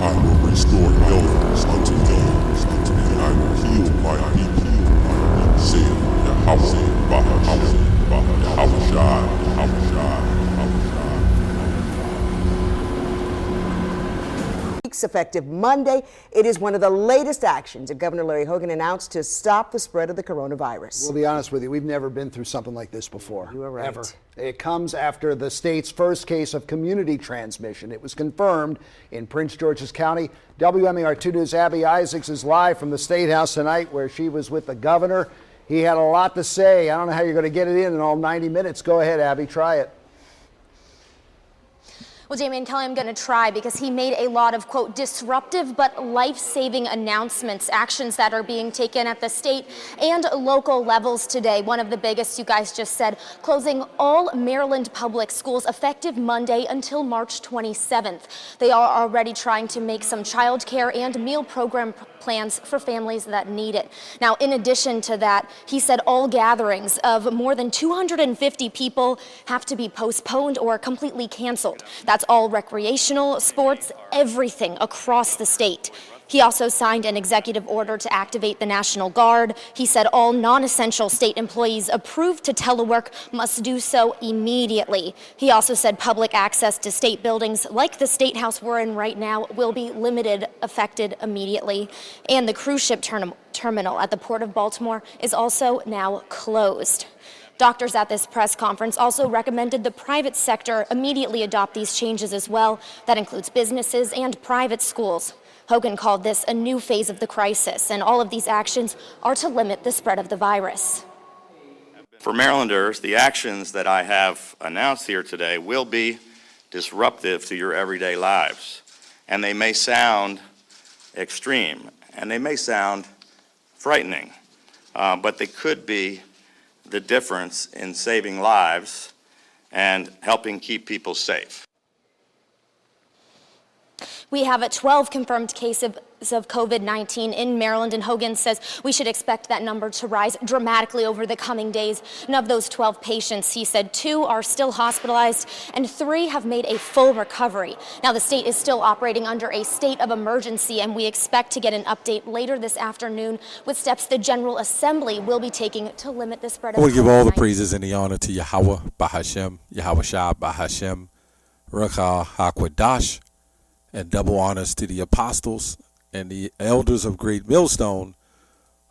I will restore health unto thee, and I will heal my people, saith Yahweh Bahashem, Yahweh. Effective Monday. It is one of the latest actions that Governor Larry Hogan announced to stop the spread of the coronavirus. We'll be honest with you, we've never been through something like this before. You are right. Ever. It comes after the state's first case of community transmission. It was confirmed in Prince George's County. WMER2 News' Abby Isaacs is live from the State House tonight, where she was with the governor. He had a lot to say. I don't know how you're going to get it in all 90 minutes. Go ahead, Abby, try it. Well, Jamie and Kelly, I'm going to try, because he made a lot of, quote, disruptive but life-saving announcements, actions that are being taken at the state and local levels today. One of the biggest, you guys just said, closing all Maryland public schools effective Monday until March 27th. They are already trying to make some child care and meal program plans for families that need it. Now, in addition to that, he said all gatherings of more than 250 people have to be postponed or completely canceled. That's all recreational, sports, everything across the state. He also signed an executive order to activate the National Guard. He said all non-essential state employees approved to telework must do so immediately. He also said public access to state buildings like the State House we're in right now will be limited, affected immediately. And the cruise ship terminal at the Port of Baltimore is also now closed. Doctors at this press conference also recommended the private sector immediately adopt these changes as well. That includes businesses and private schools. Hogan called this a new phase of the crisis, and all of these actions are to limit the spread of the virus. For Marylanders, the actions that I have announced here today will be disruptive to your everyday lives, and they may sound extreme, and they may sound frightening, but they could be the difference in saving lives and helping keep people safe. We have 12 confirmed cases of COVID-19 in Maryland, and Hogan says we should expect that number to rise dramatically over the coming days. And of those 12 patients, he said 2 are still hospitalized and 3 have made a full recovery. Now, the state is still operating under a state of emergency, and we expect to get an update later this afternoon with steps the General Assembly will be taking to limit the spread of COVID-19. I want to give all the praises and the honor to Yahweh Bahashem, Yahweh Shah Bahashem, Rekha HaKwadash, and double honors to the apostles and the elders of Great Millstone.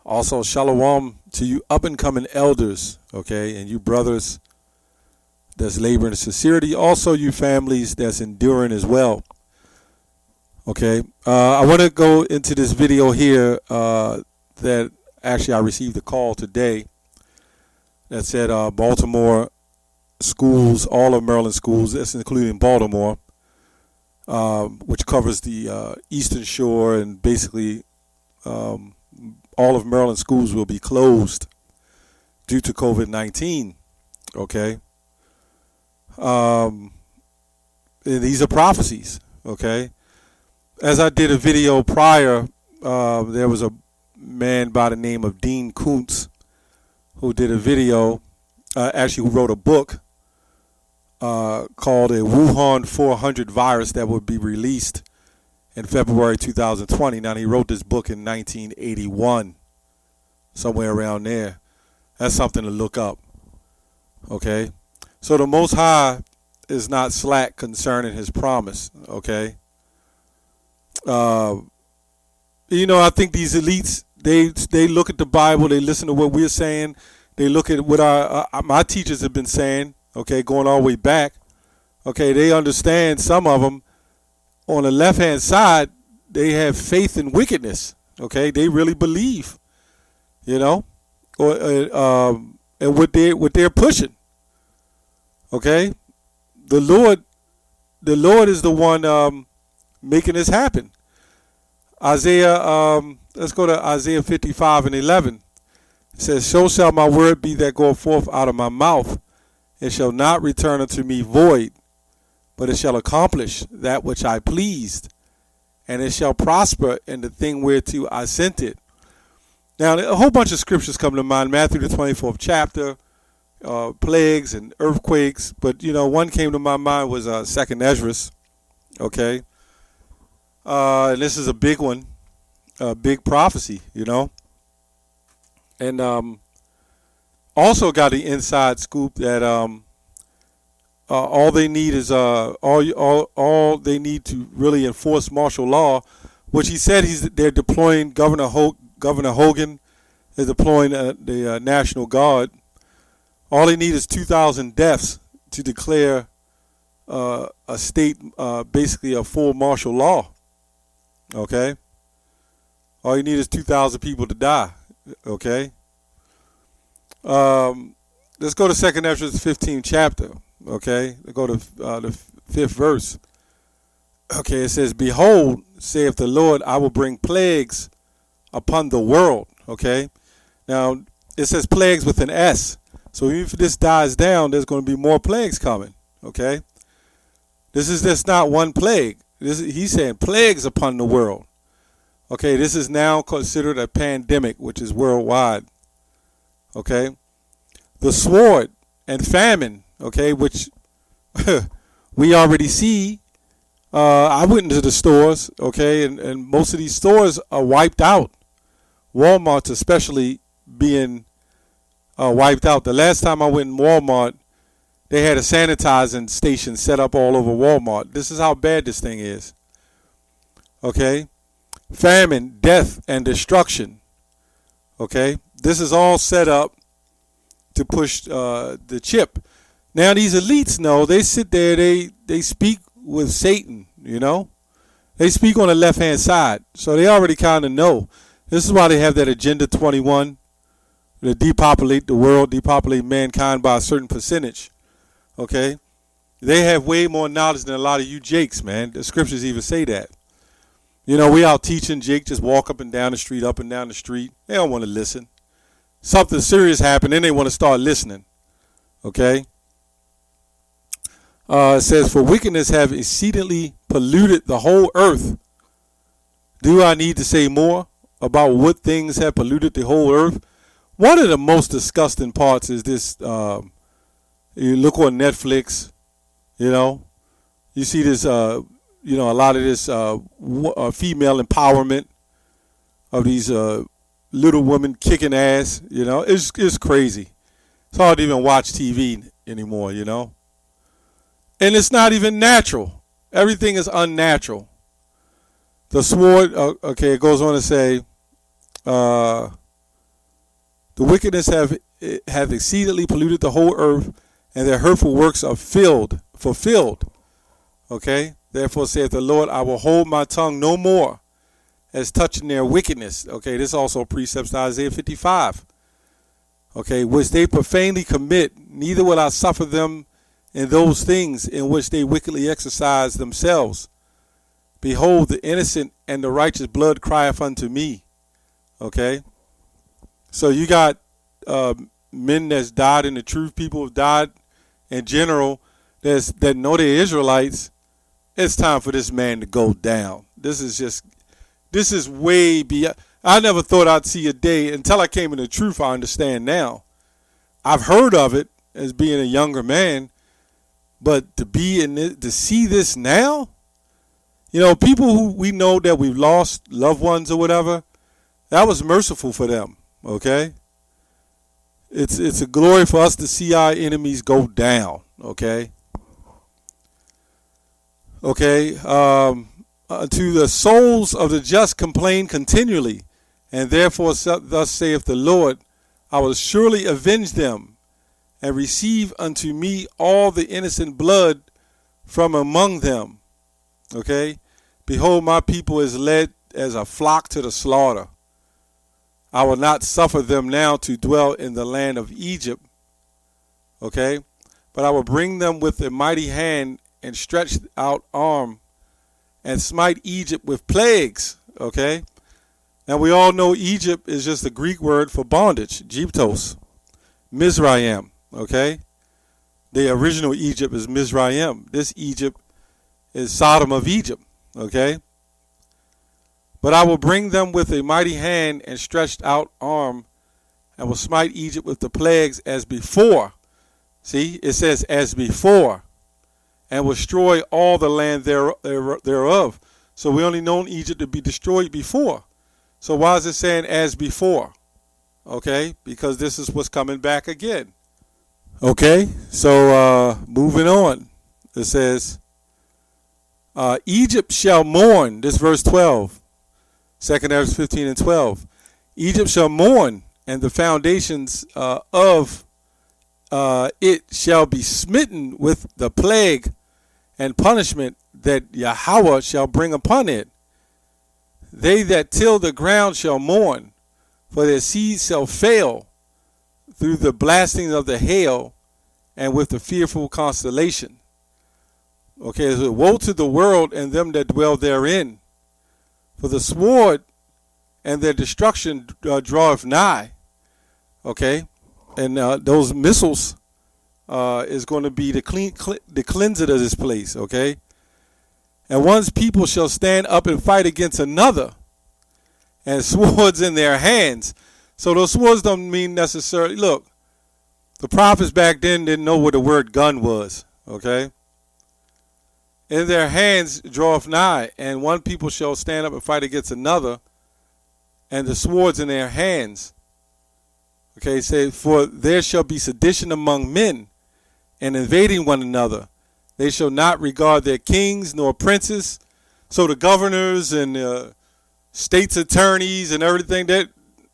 Also, shalom to you up-and-coming elders, okay, and you brothers that's laboring in sincerity. Also, you families that's enduring as well, okay. I want to go into this video here that actually I received a call today that said Baltimore schools, all of Maryland schools, that's including Baltimore, which covers the Eastern Shore, and basically all of Maryland schools will be closed due to COVID-19, okay? And these are prophecies, okay? As I did a video prior, there was a man by the name of Dean Koontz who did a video, actually who wrote a book called a Wuhan 400 virus that would be released in February 2020. Now, he wrote this book in 1981, somewhere around there. That's something to look up, okay? So the Most High is not slack concerning his promise, okay? You know, I think these elites, they look at the Bible, they listen to what we're saying, they look at what my teachers have been saying, okay, going all the way back. Okay, they understand, some of them, on the left-hand side, they have faith in wickedness. Okay, they really believe, you know, and what they're pushing. Okay, the Lord is the one making this happen. Isaiah, let's go to Isaiah 55:11. It says, "So shall my word be that goeth forth out of my mouth. It shall not return unto me void, but it shall accomplish that which I pleased, and it shall prosper in the thing whereto I sent it." Now, a whole bunch of scriptures come to mind. Matthew, the 24th chapter, plagues and earthquakes. But, you know, one came to my mind was 2nd Esdras, okay? And this is a big one, a big prophecy, you know. And also got the inside scoop that all they need is all they need to really enforce martial law, which he said they're deploying. Governor Hogan is deploying the National Guard. All they need is 2,000 deaths to declare a state, basically a full martial law. Okay? All you need is 2,000 people to die. Okay? Let's go to 2nd Ezra 15th chapter. Okay? Let's go to the 5th verse. Okay, it says, "Behold, saith the Lord, I will bring plagues upon the world." Okay? Now, it says plagues with an S. So even if this dies down, there's going to be more plagues coming. Okay? This is just not one plague. He's saying plagues upon the world. Okay, this is now considered a pandemic, which is worldwide. Okay? The sword and famine, okay, which we already see. I went into the stores, okay, and most of these stores are wiped out. Walmart especially being wiped out. The last time I went in Walmart, they had a sanitizing station set up all over Walmart. This is how bad this thing is. Okay? Famine, death, and destruction. Okay? This is all set up to push the chip. Now these elites know, they sit there, they speak with Satan, you know. They speak on the left-hand side. So they already kind of know. This is why they have that Agenda 21, to depopulate the world, depopulate mankind by a certain percentage. Okay? They have way more knowledge than a lot of you jakes, man. The scriptures even say that. You know, we out teaching Jake, just walk up and down the street, up and down the street. They don't want to listen. Something serious happened, then they want to start listening. Okay? It says, "For wickedness have exceedingly polluted the whole earth." Do I need to say more about what things have polluted the whole earth? One of the most disgusting parts is this. You look on Netflix, you know, you see this, you know, a lot of this female empowerment of these little women kicking ass. You know, it's crazy. It's hard to even watch TV anymore, you know. And it's not even natural. Everything is unnatural. The sword, okay, it goes on to say, the wickedness have exceedingly polluted the whole earth, and their hurtful works are fulfilled. Okay? Therefore saith the Lord, I will hold my tongue no more as touching their wickedness. Okay, this also precepts to Isaiah 55. Okay, which they profanely commit, neither will I suffer them in those things in which they wickedly exercise themselves. Behold, the innocent and the righteous blood crieth unto me. Okay? So you got men that's died in the truth, people have died in general that know they're Israelites. It's time for this man to go down. This is way beyond. I never thought I'd see a day until I came into truth. I understand now. I've heard of it as being a younger man, but to see this now, you know, people who we know that we've lost loved ones or whatever, that was merciful for them. Okay, it's a glory for us to see our enemies go down. Okay. Okay. To the souls of the just complain continually, and therefore thus saith the Lord, I will surely avenge them, and receive unto me all the innocent blood from among them. Okay? Behold, my people is led as a flock to the slaughter. I will not suffer them now to dwell in the land of Egypt. Okay? But I will bring them with a mighty hand and stretched out arm, and smite Egypt with plagues. Okay? Now we all know Egypt is just a Greek word for bondage, Gyptos, Mizraim. Okay? The original Egypt is Mizraim. This Egypt is Sodom of Egypt. Okay? But I will bring them with a mighty hand and stretched out arm, and will smite Egypt with the plagues as before. See, it says as before, and will destroy all the land thereof. So we only known Egypt to be destroyed before. So why is it saying as before? Okay, because this is what's coming back again. Okay, so moving on. It says, Egypt shall mourn, this verse 12, 2nd Ezra 15 and 12. Egypt shall mourn, and the foundations of it shall be smitten with the plague and punishment that Yahweh shall bring upon it. They that till the ground shall mourn, for their seeds shall fail through the blasting of the hail and with the fearful constellation. Okay, so woe to the world and them that dwell therein, for the sword and their destruction draweth nigh. Okay, and those missiles is going to be the cleanser of this place. Okay, and one's people shall stand up and fight against another, and swords in their hands. So those swords don't mean necessarily. Look, the prophets back then didn't know what the word gun was. Okay. In their hands draweth nigh, and one people shall stand up and fight against another, and the swords in their hands. Okay, say, for there shall be sedition among men, and invading one another. They shall not regard their kings nor princes. So the governors and states attorneys and everything, they're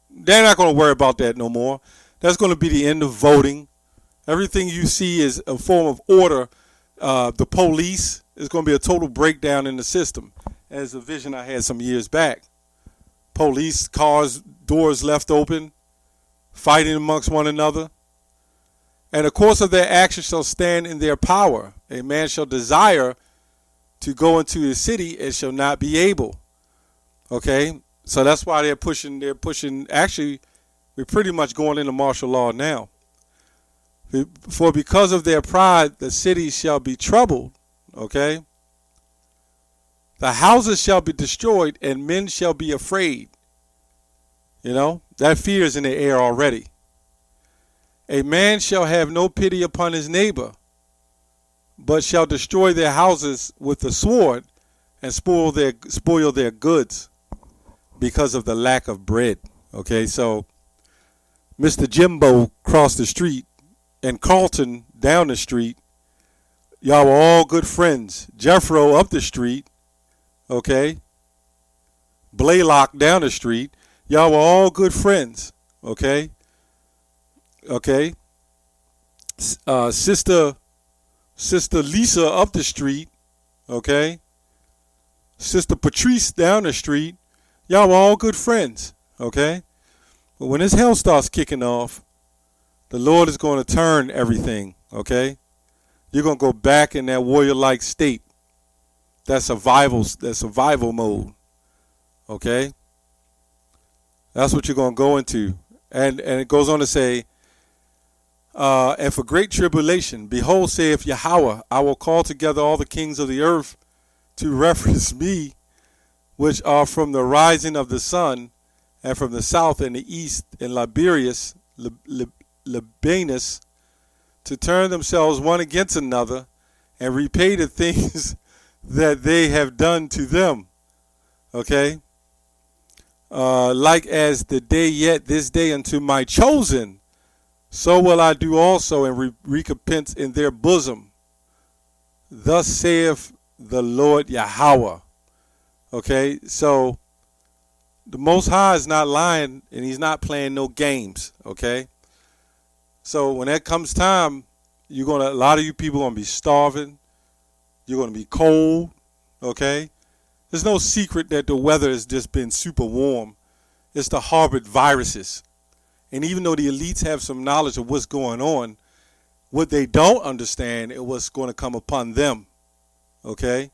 not going to worry about that no more. That's going to be the end of voting. Everything you see is a form of order. The police is going to be a total breakdown in the system, as a vision I had some years back. Police cars, doors left open, fighting amongst one another. And the course of their action shall stand in their power. A man shall desire to go into his city and shall not be able. Okay, so that's why they're pushing. Actually, we're pretty much going into martial law now. For because of their pride, the cities shall be troubled. Okay, the houses shall be destroyed, and men shall be afraid. You know, that fear is in the air already. A man shall have no pity upon his neighbor, but shall destroy their houses with the sword and spoil their goods because of the lack of bread. Okay, so Mr. Jimbo crossed the street and Carlton down the street. Y'all were all good friends. Jeffro up the street. Okay. Blaylock down the street. Y'all were all good friends. Okay. Okay. Sister Lisa up the street. Okay. Sister Patrice down the street. Y'all were all good friends. Okay. But when this hell starts kicking off, the Lord is going to turn everything. Okay. You're going to go back in that warrior-like state. That survival mode. Okay? That's what you're going to go into. And it goes on to say, and for great tribulation, behold, saith Yahweh, I will call together all the kings of the earth to reference me, which are from the rising of the sun, and from the south and the east, and Liberius, Libanus, to turn themselves one against another and repay the things that they have done to them. Okay? Like as the day yet this day unto my chosen, so will I do also, and recompense in their bosom. Thus saith the Lord Yahweh. Okay? So the Most High is not lying, and he's not playing no games. Okay? So when that comes time, a lot of you people are going to be starving. You're going to be cold. Okay? There's no secret that the weather has just been super warm. It's the harbored viruses. And even though the elites have some knowledge of what's going on, what they don't understand is what's going to come upon them. Okay?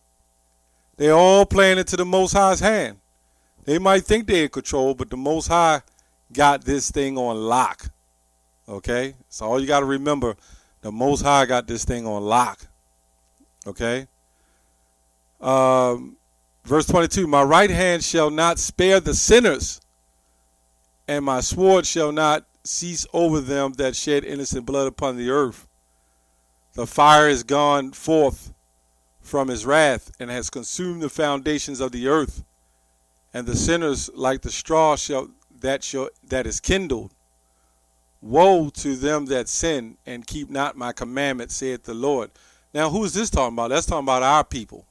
They're all playing into the Most High's hand. They might think they're in control, but the Most High got this thing on lock. Okay? So all you got to remember, the Most High got this thing on lock. Okay? Verse 22, my right hand shall not spare the sinners, and my sword shall not cease over them that shed innocent blood upon the earth. The fire is gone forth from his wrath, and has consumed the foundations of the earth. And the sinners like the straw that is kindled. Woe to them that sin and keep not my commandments, saith the Lord. Now, who is this talking about? That's talking about our people.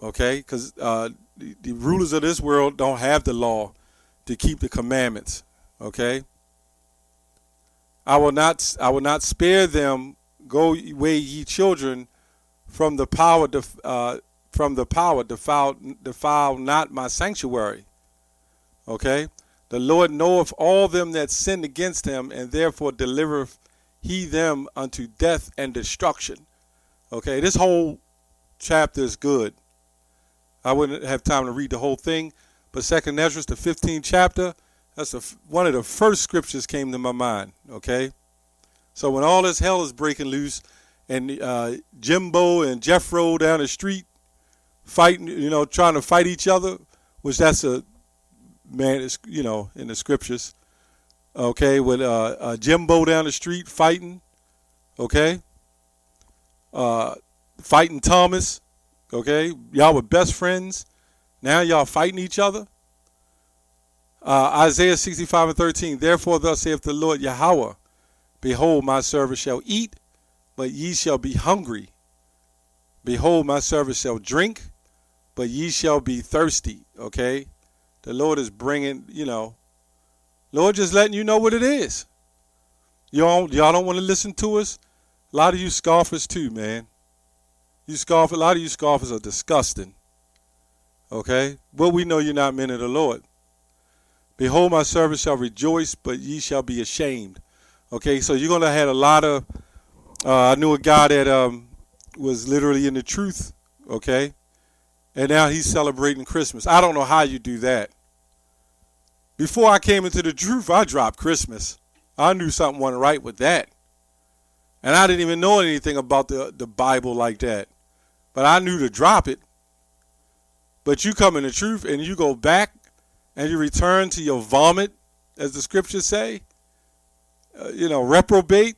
Okay, because the rulers of this world don't have the law to keep the commandments. Okay, I will not spare them. Go away, ye children, from the power. Defile not my sanctuary. Okay, the Lord knoweth all them that sin against him, and therefore delivereth he them unto death and destruction. Okay, this whole chapter is good. I wouldn't have time to read the whole thing, but 2nd Ezra, the 15th chapter, that's one of the first scriptures came to my mind. Okay, so when all this hell is breaking loose, and Jimbo and Jeffro down the street fighting, trying to fight each other, which that's it's, in the scriptures. Okay, with Jimbo down the street fighting. Okay, fighting Thomas. Okay, y'all were best friends. Now y'all fighting each other. Isaiah 65:13. Therefore thus saith the Lord Yahweh, behold, my servant shall eat, but ye shall be hungry. Behold, my servant shall drink, but ye shall be thirsty. Okay, the Lord is bringing, Lord just letting you know what it is. Y'all don't want to listen to us. A lot of you scoffers too, man. A lot of you scoffers are disgusting. Okay? But we know you're not men of the Lord. Behold, my servant shall rejoice, but ye shall be ashamed. Okay, so you're going to have a lot of, I knew a guy that was literally in the truth, okay? And now he's celebrating Christmas. I don't know how you do that. Before I came into the truth, I dropped Christmas. I knew something wasn't right with that. And I didn't even know anything about the Bible like that. But I knew to drop it. But you come in the truth and you go back and you return to your vomit, as the scriptures say. Reprobated.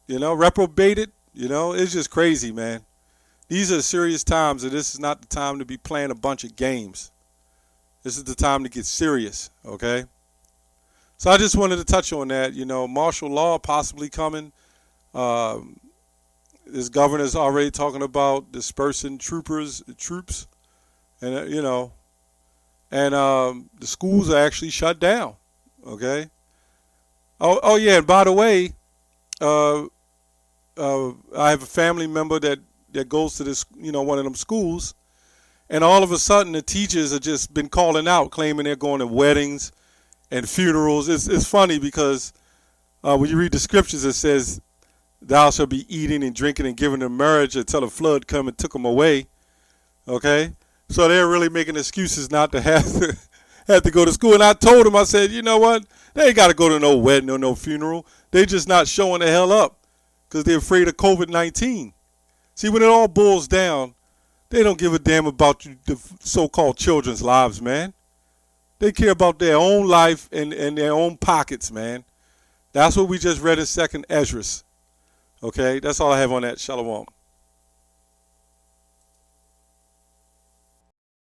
It's just crazy, man. These are serious times, and this is not the time to be playing a bunch of games. This is the time to get serious, okay? So I just wanted to touch on that. Martial law possibly coming. This governor's already talking about dispersing troops, and the schools are actually shut down. Okay. Oh yeah. And by the way, I have a family member that goes to this, one of them schools, and all of a sudden the teachers have just been calling out, claiming they're going to weddings and funerals. It's funny because when you read the scriptures, it says, "Thou shalt be eating and drinking and giving in marriage until a flood come and took them away." Okay, so they're really making excuses not to have to go to school. And I told them, I said, you know what? They ain't got to go to no wedding or no funeral. They just not showing the hell up because they're afraid of COVID-19. See, when it all boils down, they don't give a damn about the so-called children's lives, man. They care about their own life and their own pockets, man. That's what we just read in 2nd Ezra. Okay, that's all I have on that. Shalom.